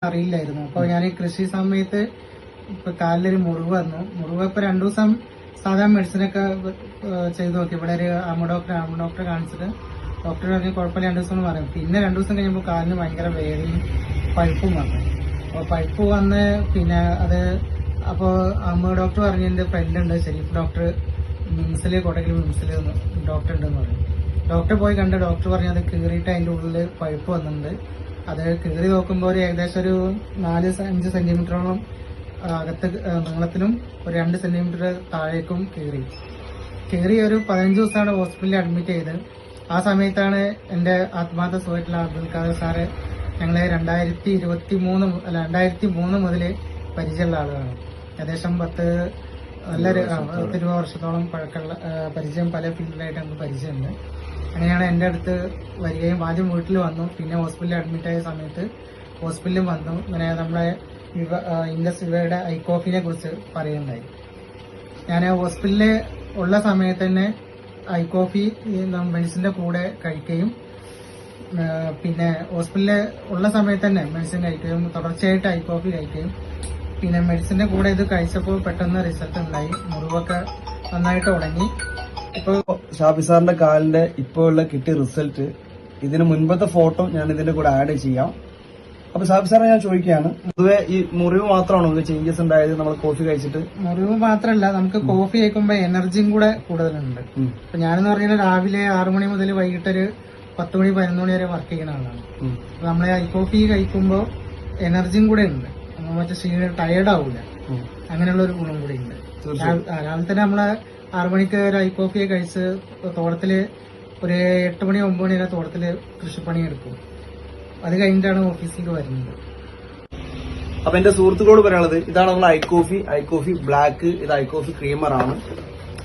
അറിയില്ലായിരുന്നു. അപ്പൊ ഞാൻ ഈ കൃഷി സമയത്ത് ഇപ്പൊ കാലിലൊരു മുറിവ് വന്നു. മുറിവ് ഇപ്പൊ 2 ദിവസം സാധാരണ മെഡിസിനൊക്കെ ചെയ്തു നോക്കി. ഇവിടെ ഒരു ഡോക്ടറെ കാണിച്ചിട്ട് ഡോക്ടർ പറഞ്ഞ് കുഴപ്പമില്ല 2 ദിവസം പറയും. പിന്നെ 2 ദിവസം കഴിഞ്ഞപ്പോൾ കാലിന് ഭയങ്കര വേദനയും പഴുപ്പും വന്നു. അപ്പോൾ പഴുപ്പ് വന്ന് പിന്നെ അത് അപ്പോൾ ഡോക്ടർ പറഞ്ഞു എന്റെ ഫ്രണ്ട് ഉണ്ട് ഷെരീഫ് ഡോക്ടർ കോട്ടക്കൽ മിംസിൽ ഡോക്ടർ ഉണ്ടെന്ന് പറഞ്ഞു. ഡോക്ടർ പോയി കണ്ട് ഡോക്ടർ പറഞ്ഞു അത് കീറിയിട്ട് അതിന്റെ ഉള്ളിൽ പഴുപ്പ് വന്നിട്ടുണ്ട്. അത് കീറി നോക്കുമ്പോൾ ഏകദേശം ഒരു 4-5 സെന്റിമീറ്ററോളം അകത്ത് നീളത്തിലും ഒരു 2 സെന്റിമീറ്റർ താഴേക്കും കീറി ഒരു 15 ദിവസമാണ് ഹോസ്പിറ്റലിൽ അഡ്മിറ്റ് ചെയ്ത്. ആ സമയത്താണ് എന്റെ ആത്മാർത്ഥ സുഹൃത്തുള്ള അബ്ദുൽ ഖാദർ സാറ് ഞങ്ങളെ 2003 മുതൽ പരിചയമുള്ള ആളുകളാണ്. ഏകദേശം 20 വർഷത്തോളം പഴക്കമുള്ള പരിചയം, പല ഫീൽഡിലായിട്ട് നമുക്ക് പരിചയമുണ്ട്. അങ്ങനെയാണ് എന്റെ അടുത്ത് വരികയും ആദ്യം വീട്ടിൽ വന്നു, പിന്നെ ഹോസ്പിറ്റലിൽ അഡ്മിറ്റ് ആയ സമയത്ത് ഹോസ്പിറ്റലിൽ വന്നു. ഇങ്ങനെ നമ്മുടെ ഇൻഡസ് വിവയുടെ ഐക്കോഫിനെ കുറിച്ച് പറയുന്നുണ്ടായി. ഞാൻ ഹോസ്പിറ്റലിൽ ഉള്ള സമയത്ത് തന്നെ ഐക്കോഫി മെഡിസിന്റെ കൂടെ കഴിക്കുകയും പിന്നെ ഹോസ്പിറ്റലിൽ ഉള്ള സമയത്ത് തന്നെ മെഡിസിൻ കഴിക്കുകയും തുടർച്ചയായിട്ട് ഐക്കോഫി കഴിക്കുകയും പിന്നെ മെഡിസിന്റെ കൂടെ ഇത് കഴിച്ചപ്പോൾ പെട്ടെന്ന് റിസൾട്ട് ഉണ്ടായി. മുറിവൊക്കെ നന്നായിട്ട് ഉടങ്ങി. ഇപ്പൊ ഷാഫി സാറിന്റെ കാലിന്റെ ഇപ്പൊ ഉള്ള കിട്ടിയ റിസൾട്ട്, ഇതിന് മുൻപത്തെ ഫോട്ടോ ഞാൻ ഇതിന്റെ കൂടെ ആഡ് ചെയ്യാം. അപ്പൊ ഷാഫി സാറെ ഞാൻ ചോദിക്കുകയാണ്, പൊതുവെ ഈ മുറിവ് മാത്രമാണോ ചേഞ്ചസ് ഉണ്ടായത് നമ്മൾ കോഫി കഴിച്ചിട്ട്? മുറിവ് മാത്രമല്ല, നമുക്ക് കോഫി കഴിക്കുമ്പോൾ എനർജിയും കൂടെ കൂടുതലുണ്ട്. ഇപ്പൊ ഞാനെന്ന് പറഞ്ഞാൽ രാവിലെ 6 മണി മുതൽ വൈകിട്ട് ഒരു 10 മണി 11 മണി വരെ വർക്ക് ചെയ്യുന്ന ആളാണ്. നമ്മളെ ഐ കോഫി കഴിക്കുമ്പോൾ എനർജിയും കൂടെ ഉണ്ട്, മറ്റേ ക്ഷീണം ടയേർഡ് ആവൂല, അങ്ങനെയുള്ള ഒരു ഗുണം കൂടി ഉണ്ട്. രാവിലെ തന്നെ നമ്മളെ 6 മണിക്ക് ഒരു ഐ കോഫിയെ കഴിച്ച് തോട്ടത്തില് ഒരു 8 മണി 9 മണി വരെ തോട്ടത്തില് കൃഷിപ്പണി എടുക്കും. അത് കഴിഞ്ഞിട്ടാണ് ഓഫീസിലേക്ക് വരുന്നത്. അപ്പൊ എന്റെ സുഹൃത്തുക്കളോട് പറയാനുള്ളത്, ഇതാണ് നമ്മൾ ഐക്കോഫി ബ്ലാക്ക്, ഇത് ഐക്കോഫി ക്രീമർ ആണ്.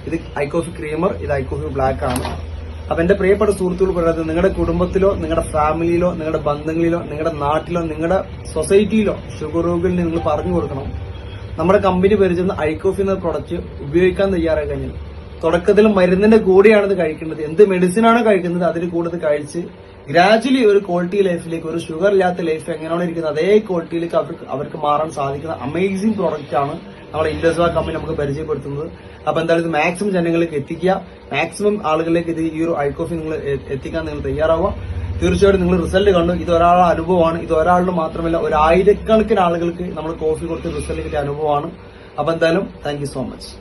ഇത് ഐക്കോഫി ക്രീമർ, ഇത് ഐക്കോഫി ബ്ലാക്ക് ആണ്. അപ്പൊ എന്റെ പ്രിയപ്പെട്ട സുഹൃത്തുക്കൾ പറയുന്നത്, നിങ്ങളുടെ കുടുംബത്തിലോ നിങ്ങളുടെ ഫാമിലിയിലോ നിങ്ങളുടെ ബന്ധങ്ങളിലോ നിങ്ങളുടെ നാട്ടിലോ നിങ്ങളുടെ സൊസൈറ്റിയിലോ ഷുഗർ രോഗികളിൽ നിങ്ങൾ പറഞ്ഞു കൊടുക്കണം, നമ്മുടെ കമ്പനി പരിചയം ഐക്കോഫി എന്ന പ്രൊഡക്റ്റ് ഉപയോഗിക്കാൻ തയ്യാറായി കഴിഞ്ഞാൽ തുടക്കത്തിൽ മരുന്നിന്റെ കൂടെയാണ് ഇത് കഴിക്കേണ്ടത്. എന്ത് മെഡിസിൻ ആണ് കഴിക്കുന്നത് അതിന് കൂടുതൽ കഴിച്ച് ഗ്രാജുവലി ഒരു ക്വാളിറ്റി ലൈഫിലേക്ക്, ഒരു ഷുഗർ ഇല്ലാത്ത ലൈഫ് എങ്ങനെയാണ് ഇരിക്കുന്നത് അതേ ക്വാളിറ്റിയിലേക്ക് അവർക്ക് മാറാൻ സാധിക്കുന്ന അമേസിംഗ് പ്രോഡക്റ്റ് ആണ് നമ്മുടെ ഇൻഡസ്വാ കമ്പനി നമുക്ക് പരിചയപ്പെടുത്തുന്നത്. അപ്പൊ എന്തായാലും ഇത് മാക്സിമം ജനങ്ങളിലേക്ക് എത്തിക്കുക, മാക്സിമം ആളുകളിലേക്ക് ഇത് ഈ ഒരു ഐക്കോഫി നിങ്ങൾ എത്തിക്കാൻ നിങ്ങൾ തയ്യാറാവുക. തീർച്ചയായിട്ടും നിങ്ങൾ റിസൾട്ട് കണ്ടു. ഇത് ഒരാളുടെ അനുഭവമാണ്, ഇത് ഒരാളുടെ മാത്രമല്ല 1000 കണക്കിന് ആളുകൾക്ക് നമ്മൾ കോഫി കൊടുത്ത് റിസൾട്ട് കിട്ടിയ അനുഭവമാണ്. അപ്പൊ എന്തായാലും താങ്ക് യു സോ മച്ച്.